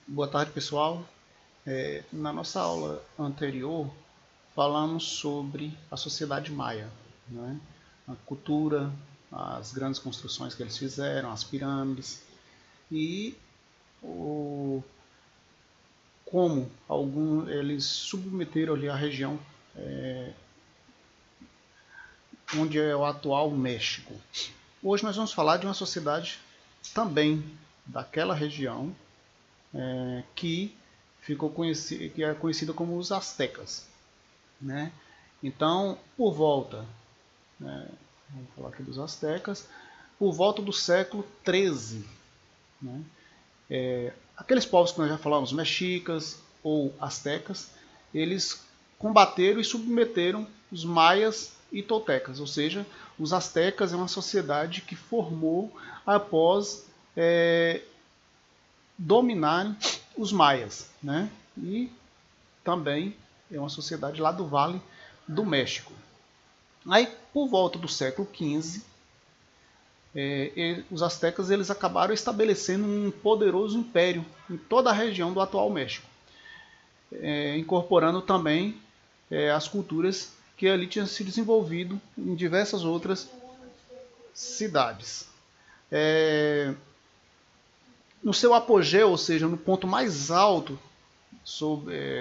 Boa tarde, pessoal. Na nossa aula anterior, falamos sobre a sociedade maia, né? A cultura, as grandes construções que eles fizeram, as pirâmides e o, como eles submeteram ali a região onde é o atual México. Hoje nós vamos falar de uma sociedade também daquela região que que é conhecida como os astecas, né? Então, por volta, né, vamos falar aqui dos astecas, por volta do século XIII, né, aqueles povos que nós já falamos, mexicas ou astecas, eles combateram e submeteram os maias e toltecas, ou seja, os astecas é uma sociedade que formou após dominarem os maias, né? E também é uma sociedade lá do Vale do México. Aí, por volta do século XV, os astecas eles acabaram estabelecendo um poderoso império em toda a região do atual México, incorporando também as culturas que ali tinham se desenvolvido em diversas outras cidades. No seu apogeu, ou seja, no ponto mais alto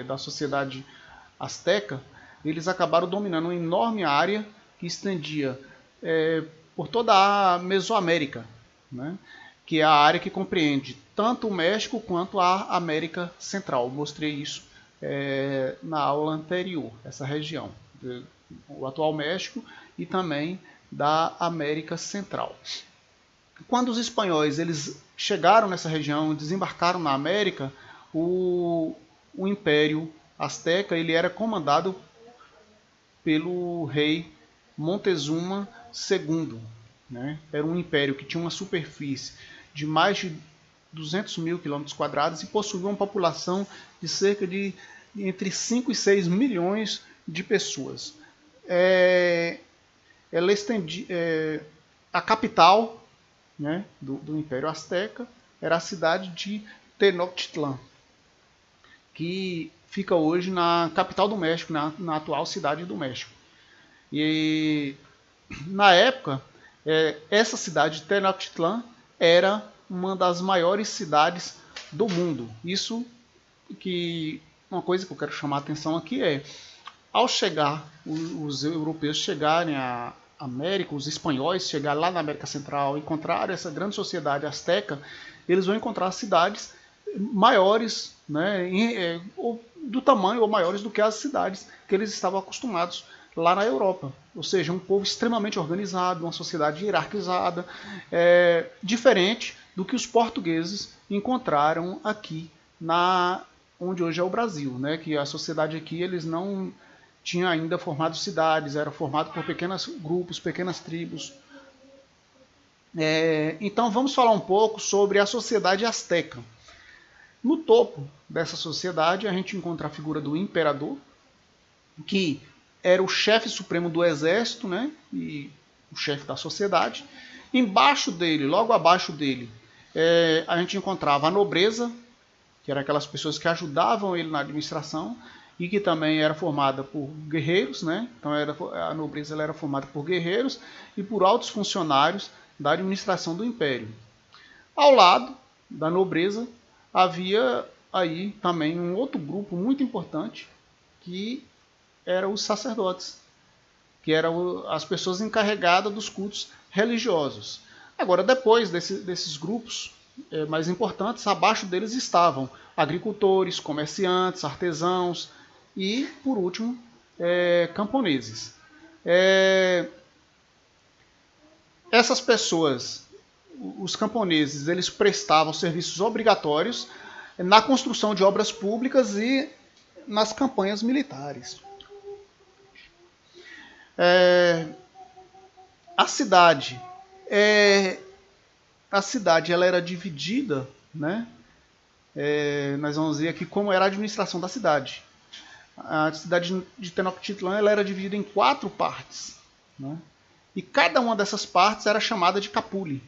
da sociedade asteca, eles acabaram dominando uma enorme área que estendia por toda a Mesoamérica, né? Que é a área que compreende tanto o México quanto a América Central. Eu mostrei isso na aula anterior, essa região, o atual México e também da América Central. Quando os espanhóis eles chegaram nessa região, desembarcaram na América, o Império Azteca ele era comandado pelo rei Montezuma II. Né? Era um império que tinha uma superfície de mais de 200 mil quilômetros quadrados e possuía uma população de cerca de entre 5 e 6 milhões de pessoas. Ela a capital, né, do Império Azteca era a cidade de Tenochtitlan, que fica hoje na capital do México, na atual cidade do México. E na época, essa cidade de Tenochtitlan era uma das maiores cidades do mundo. Isso que uma coisa que eu quero chamar a atenção aqui ao chegar os europeus chegarem à América, os espanhóis chegarem lá na América Central, encontrar essa grande sociedade azteca, eles vão encontrar cidades maiores, né, do tamanho ou maiores do que as cidades que eles estavam acostumados lá na Europa. Ou seja, um povo extremamente organizado, uma sociedade hierarquizada, diferente do que os portugueses encontraram aqui onde hoje é o Brasil, né? Que a sociedade aqui eles não tinha ainda formado cidades, era formado por pequenos grupos, pequenas tribos. Então vamos falar um pouco sobre a sociedade asteca. No topo dessa sociedade a gente encontra a figura do imperador, que era o chefe supremo do exército, né? E o chefe da sociedade. Embaixo dele, logo abaixo dele, a gente encontrava a nobreza, que eram aquelas pessoas que ajudavam ele na administração e que também era formada por guerreiros, né? Então a nobreza ela era formada por guerreiros e por altos funcionários da administração do império. Ao lado da nobreza havia aí também um outro grupo muito importante que eram os sacerdotes, que eram as pessoas encarregadas dos cultos religiosos. Agora, depois desses grupos mais importantes, abaixo deles estavam agricultores, comerciantes, artesãos e, por último, camponeses. Essas pessoas, os camponeses, eles prestavam serviços obrigatórios na construção de obras públicas e nas campanhas militares. A cidade ela era dividida, né? Nós vamos ver aqui como era a administração da cidade. A cidade de Tenochtitlan ela era dividida em 4 partes, né? E cada uma dessas partes era chamada de capule.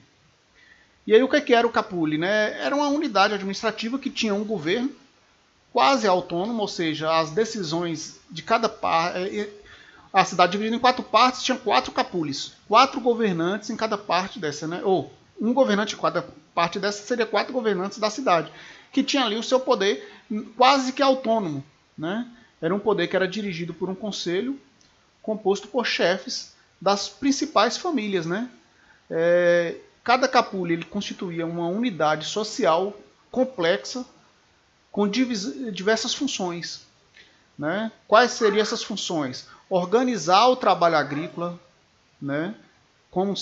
E aí o que era o Capuli? Né? Era uma unidade administrativa que tinha um governo quase autônomo, ou seja, as decisões de cada parte. A cidade dividida em 4 partes, tinha 4 capulis, 4 governantes em cada parte dessa, né? Ou um governante em cada parte dessa seria 4 governantes da cidade, que tinha ali o seu poder quase que autônomo, né? Era um poder que era dirigido por um conselho composto por chefes das principais famílias, né? Cada capulli ele constituía uma unidade social complexa com diversas funções. Né? Quais seriam essas funções? Organizar o trabalho agrícola, né? Como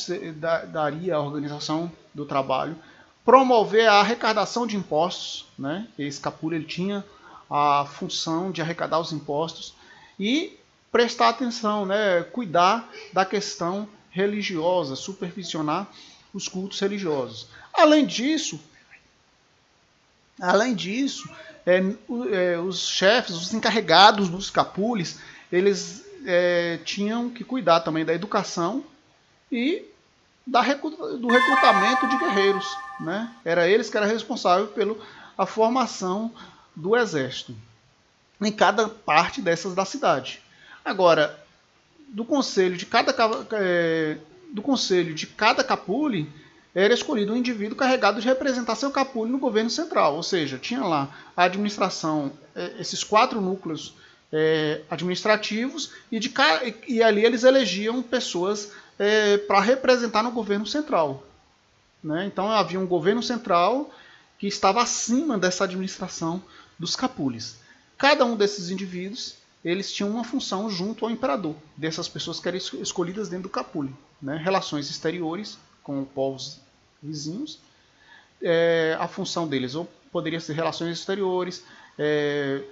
daria a organização do trabalho, promover a arrecadação de impostos, né? Esse capulli ele tinha a função de arrecadar os impostos e prestar atenção, né? Cuidar da questão religiosa, supervisionar os cultos religiosos. Além disso, os chefes, os encarregados dos capulis, eles tinham que cuidar também da educação e do recrutamento de guerreiros. Né? Era eles que eram responsáveis pela formação do exército em cada parte dessas da cidade. Agora, do conselho de cada capulli era escolhido um indivíduo carregado de representar seu capulli no governo central, ou seja, tinha lá a administração, esses 4 núcleos administrativos, e ali eles elegiam pessoas para representar no governo central. Né? Então havia um governo central que estava acima dessa administração dos capullis. Cada um desses indivíduos eles tinham uma função junto ao imperador, dessas pessoas que eram escolhidas dentro do capulli. Né? Relações exteriores com povos vizinhos. A função deles ou poderia ser relações exteriores,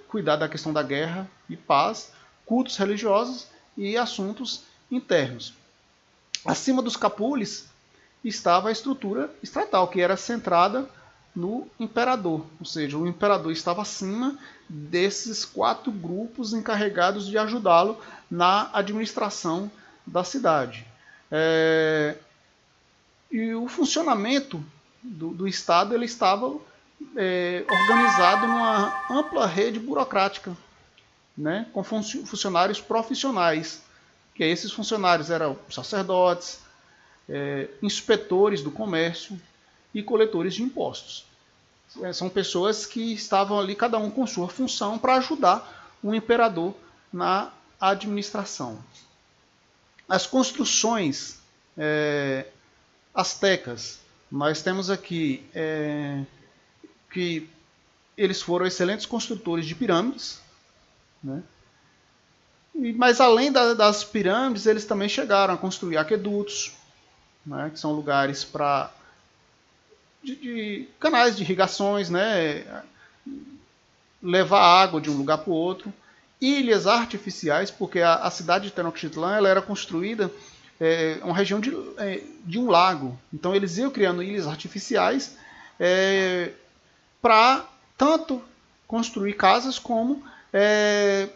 cuidar da questão da guerra e paz, cultos religiosos e assuntos internos. Acima dos capullis estava a estrutura estatal, que era centrada no imperador, ou seja, o imperador estava acima desses 4 grupos encarregados de ajudá-lo na administração da cidade. E o funcionamento do Estado ele estava organizado numa ampla rede burocrática, né, com funcionários profissionais, que esses funcionários eram sacerdotes, inspetores do comércio e coletores de impostos. São pessoas que estavam ali, cada um com sua função, para ajudar o imperador na administração. As construções astecas, nós temos aqui que eles foram excelentes construtores de pirâmides, né? Mas além das pirâmides, eles também chegaram a construir aquedutos, né? Que são lugares de canais de irrigações, né? Levar água de um lugar para o outro. Ilhas artificiais, porque a cidade de Tenochtitlan ela era construída uma região de um lago. Então eles iam criando ilhas artificiais para tanto construir casas como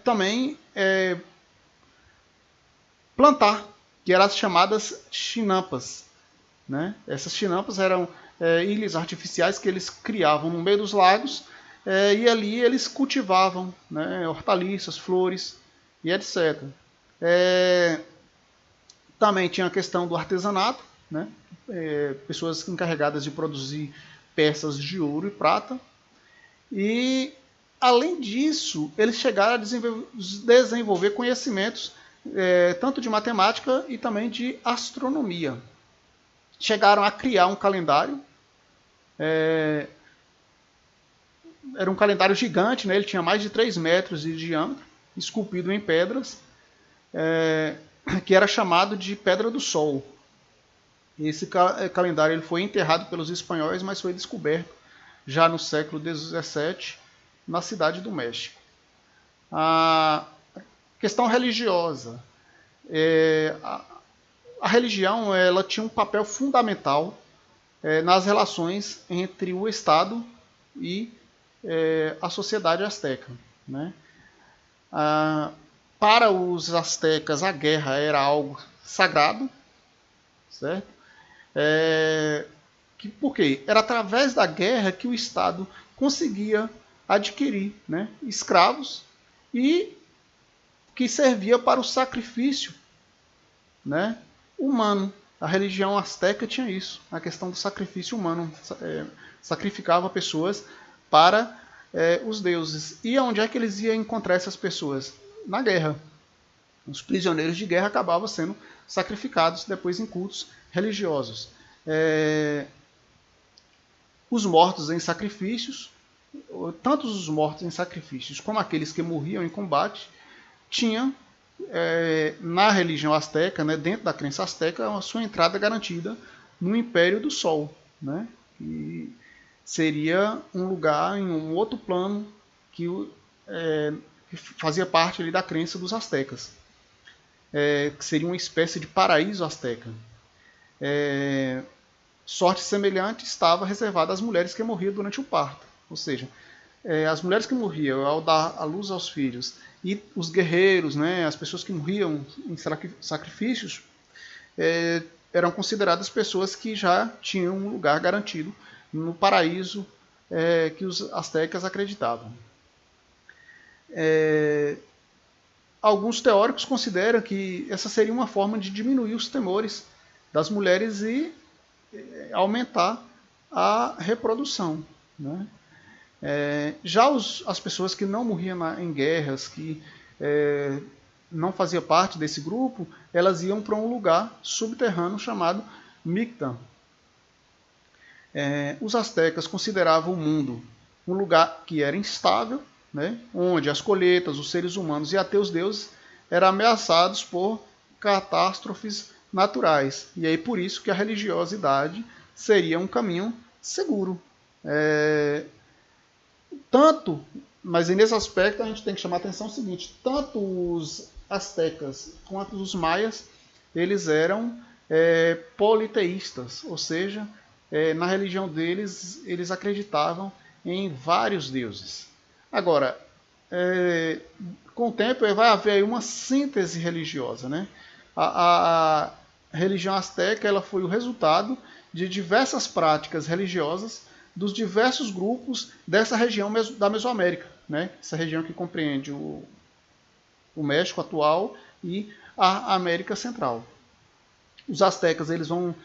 também plantar, que eram as chamadas chinampas. Né? Essas chinampas eram ilhas artificiais que eles criavam no meio dos lagos e ali eles cultivavam, né, hortaliças, flores e etc. Também tinha a questão do artesanato, né? Pessoas encarregadas de produzir peças de ouro e prata. E, além disso, eles chegaram a desenvolver conhecimentos tanto de matemática e também de astronomia. Chegaram a criar um calendário. Era um calendário gigante, né? Ele tinha mais de 3 metros de diâmetro, esculpido em pedras, que era chamado de Pedra do Sol. Esse calendário ele foi enterrado pelos espanhóis, mas foi descoberto já no século XVII, na cidade do México. A questão religiosa. A religião ela tinha um papel fundamental nas relações entre o Estado e a sociedade asteca. Né? Para os astecas, a guerra era algo sagrado, certo? Por quê? Era através da guerra que o Estado conseguia adquirir, né, escravos e que servia para o sacrifício, né, humano. A religião asteca tinha isso, a questão do sacrifício humano. Sacrificava pessoas para os deuses. E onde é que eles iam encontrar essas pessoas? Na guerra. Os prisioneiros de guerra acabavam sendo sacrificados depois em cultos religiosos. Os mortos em sacrifícios, tanto os mortos em sacrifícios como aqueles que morriam em combate, tinham na religião asteca, né, dentro da crença asteca, a sua entrada garantida no Império do Sol, né, que seria um lugar em um outro plano que fazia parte ali da crença dos astecas, que seria uma espécie de paraíso asteca. Sorte semelhante estava reservada às mulheres que morriam durante o parto, ou seja, as mulheres que morriam ao dar à luz aos filhos e os guerreiros, né, as pessoas que morriam em sacrifícios, eram consideradas pessoas que já tinham um lugar garantido no paraíso que os astecas acreditavam. Alguns teóricos consideram que essa seria uma forma de diminuir os temores das mulheres e aumentar a reprodução, né? Já as pessoas que não morriam em guerras, que não faziam parte desse grupo, elas iam para um lugar subterrâneo chamado Mictlan. Os astecas consideravam o mundo um lugar que era instável, né, onde as colheitas, os seres humanos e até os deuses eram ameaçados por catástrofes naturais. E aí por isso que a religiosidade seria um caminho seguro. Mas nesse aspecto a gente tem que chamar a atenção o seguinte: tanto os astecas quanto os maias, eles eram politeístas, ou seja, na religião deles, eles acreditavam em vários deuses. Agora, com o tempo vai haver aí uma síntese religiosa, né? A religião asteca ela foi o resultado de diversas práticas religiosas dos diversos grupos dessa região da Mesoamérica, né? Essa região que compreende o México atual e a América Central. Os astecas eles vão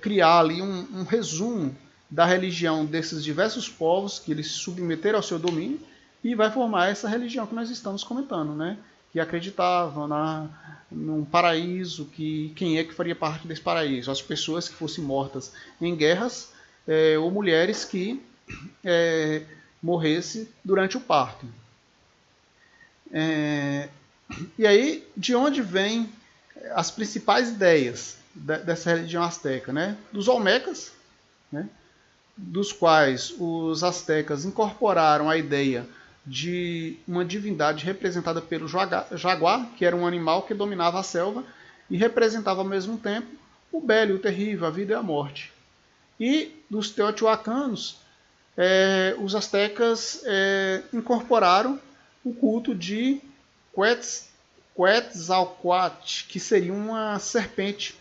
criar ali um resumo da religião desses diversos povos que eles se submeteram ao seu domínio e vai formar essa religião que nós estamos comentando, né? Que acreditavam num paraíso, que quem é que faria parte desse paraíso? As pessoas que fossem mortas em guerras ou mulheres que morressem durante o parto. E aí, de onde vêm as principais ideias dessa religião asteca, né? Dos olmecas, né? Dos quais os astecas incorporaram a ideia de uma divindade representada pelo jaguar, que era um animal que dominava a selva e representava ao mesmo tempo o belo e o terrível, a vida e a morte. E dos teotihuacanos, os astecas incorporaram o culto de Quetzalcoatl, que seria uma serpente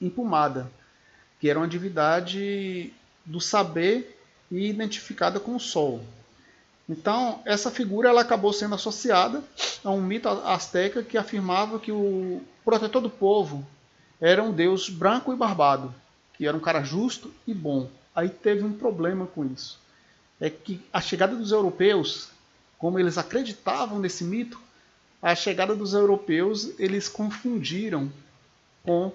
empumada, que era uma divindade do saber e identificada com o sol. Então, essa figura ela acabou sendo associada a um mito asteca que afirmava que o protetor do povo era um deus branco e barbado, que era um cara justo e bom. Aí teve um problema com isso. É que a chegada dos europeus, como eles acreditavam nesse mito, a chegada dos europeus eles confundiram com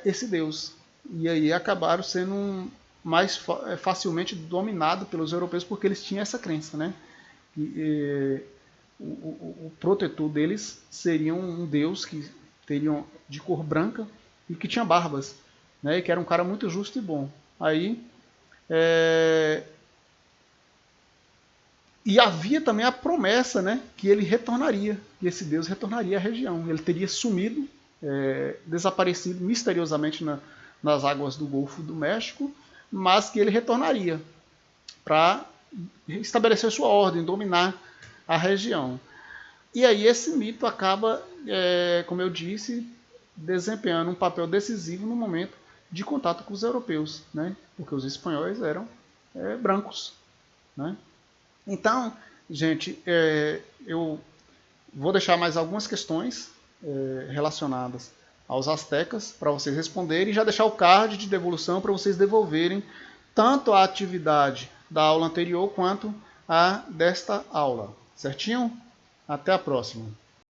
esse deus. E aí acabaram sendo mais facilmente dominados pelos europeus porque eles tinham essa crença, né? O protetor deles seria um deus que teria de cor branca e que tinha barbas, né? E que era um cara muito justo e bom. Aí e havia também a promessa, né, que ele retornaria, que esse Deus retornaria à região. Ele teria sumido, desaparecido misteriosamente nas águas do Golfo do México, mas que ele retornaria para estabelecer sua ordem, dominar a região. E aí esse mito acaba, como eu disse, desempenhando um papel decisivo no momento de contato com os europeus, né? Porque os espanhóis eram brancos, né? Então, gente, eu vou deixar mais algumas questões relacionadas aos astecas para vocês responderem e já deixar o card de devolução para vocês devolverem tanto a atividade da aula anterior quanto a desta aula. Certinho? Até a próxima.